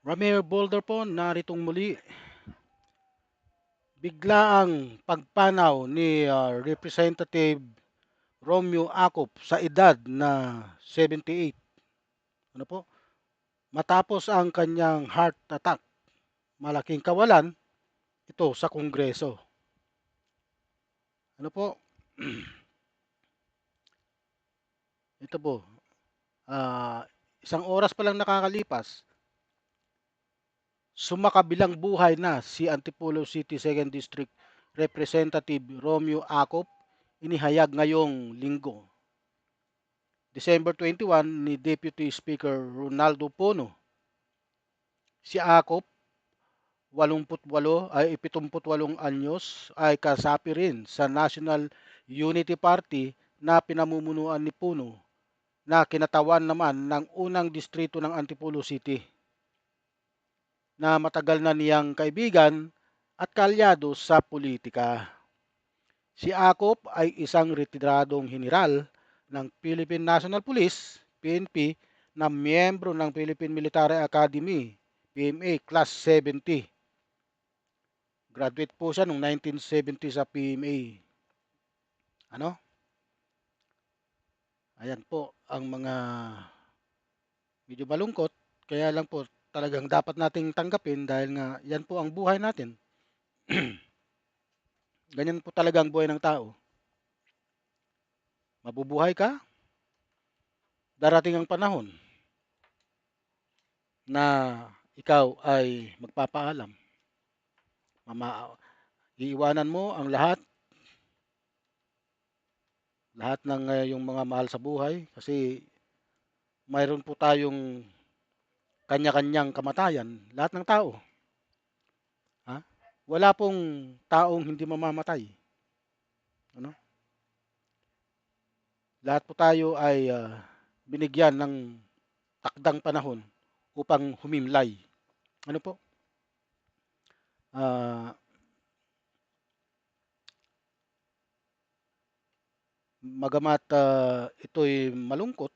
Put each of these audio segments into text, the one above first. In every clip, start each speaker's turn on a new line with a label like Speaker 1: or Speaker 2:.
Speaker 1: Ramir Boulder po, naritong muli. Biglaang pagpanaw ni Representative Romeo Acop sa edad na 78. Ano po? Matapos ang kanyang heart attack. Malaking kawalan ito sa Kongreso. Ano po? Ito po. ah, Isang oras pa lang nakakalipas, sumakabilang buhay na si Antipolo City 2nd District Representative Romeo Acop, inihayag ngayong linggo, December 21, ni Deputy Speaker Ronaldo Pono. Si Acop, 78 anyos, ay kasapi rin sa National Unity Party na pinamumunuan ni Puno, na kinatawan naman ng unang distrito ng Antipolo City, na matagal na niyang kaibigan at kaalyado sa politika. Si Acop ay isang retiradong general ng Philippine National Police, PNP, na miyembro ng Philippine Military Academy, PMA, Class 70. Graduate po siya noong 1970 sa PMA. Ano? Ayan po ang mga medyo malungkot. Kaya lang po talagang dapat nating tanggapin dahil nga yan po ang buhay natin. Ganyan po talaga ang buhay ng tao. Mabubuhay ka, darating ang panahon na ikaw ay magpapaalam. Iiwanan mo ang lahat ng yung mga mahal sa buhay, kasi mayroon po tayong kanya-kanyang kamatayan, lahat ng tao. Ha? Wala pong taong hindi mamamatay. Ano? Lahat po tayo ay binigyan ng takdang panahon upang humimlay. Ano po? Ah, Magamat ito'y malungkot,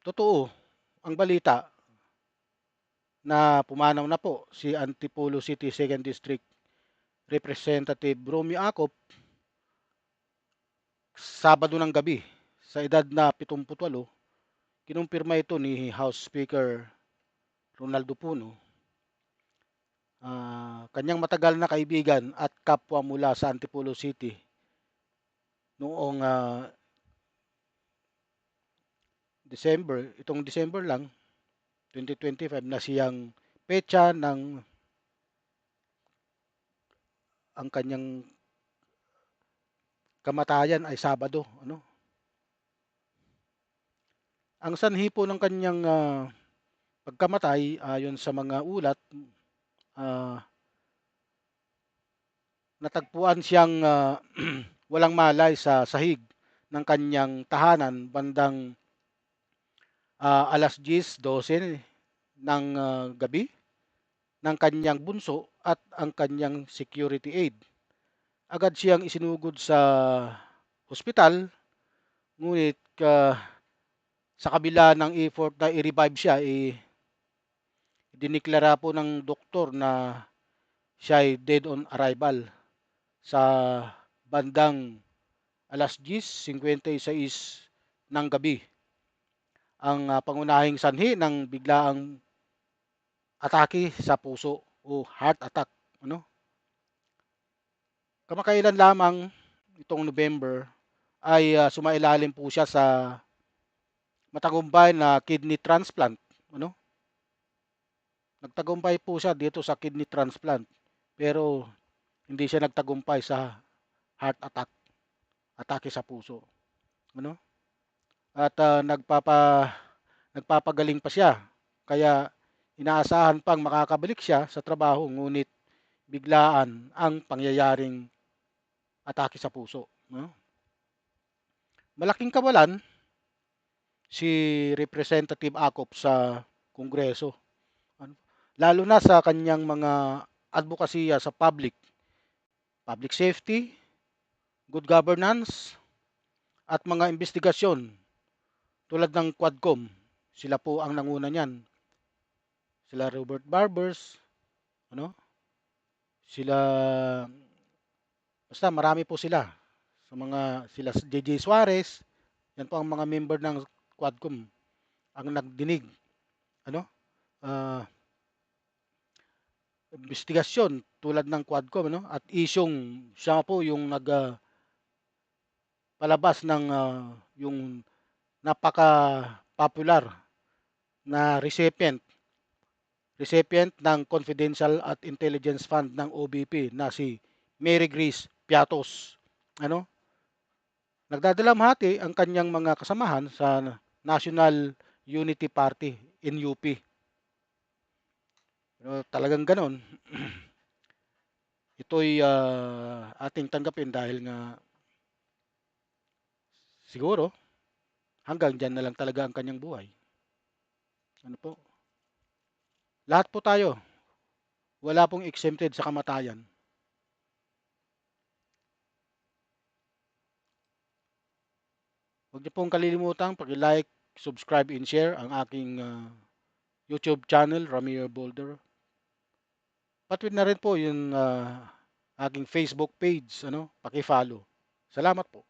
Speaker 1: totoo ang balita na pumanaw na po si Antipolo City 2nd District Representative Romeo Acop Sabado ng gabi sa edad na 78. Kinumpirma ito ni House Speaker Ronaldo Puno, kanyang matagal na kaibigan at kapwa mula sa Antipolo City noong itong December lang, 2025, na siyang petsa ng ang kanyang kamatayan ay Sabado. Ano? Ang sanhi po ng kanyang pagkamatay, ayon sa mga ulat, ah, natagpuan siyang walang malay sa sahig ng kanyang tahanan bandang alas 10:12 ng gabi ng kanyang bunso at ang kanyang security aide. Agad siyang isinugod sa hospital, ngunit sa kabila ng effort na i-revive siya, diniklara po ng doktor na siya ay dead on arrival sa bandang alas 10:56 ng gabi. Ang pangunahing sanhi ng biglaang atake sa puso o heart attack. Ano? Kamakailan lamang itong November ay sumailalim po siya sa matagumpay na kidney transplant. Ano? Nagtagumpay po siya dito sa kidney transplant, pero hindi siya nagtagumpay sa heart attack, atake sa puso. Ano? At nagpapagaling pa siya. Kaya inaasahan pang makakabalik siya sa trabaho, ngunit biglaan ang pangyayaring atake sa puso. No? Malaking kawalan si Representative Acop sa Kongreso. Ano? Lalo na sa kanyang mga advokasya sa public safety, good governance, at mga investigasyon tulad ng Quadcom. Sila po ang nanguna niyan. sila Robert Barbers, ano, sila basta marami po sila. Sa mga sila JJ Suarez, yan po ang mga member ng Quadcom ang nagdinig, ano, ah, investigasyon tulad ng Quadcom, ano, at isyung siya po yung palabas ng yung napaka-popular na recipient ng Confidential at Intelligence Fund ng OBP na si Mary Grace Piatos. Ano? Nagdadalamhati ang kanyang mga kasamahan sa National Unity Party, NUP. Pero talagang ganon, ito'y ating tanggapin dahil nga siguro hanggang dyan na lang talaga ang kanyang buhay. Ano po? Lahat po tayo, wala pong exempted sa kamatayan. Huwag niyo pong kalilimutan paki-like, subscribe and share ang aking YouTube channel, Ramir Boulder. Patwid na rin po yung aking Facebook page, ano, paki-follow. Salamat po.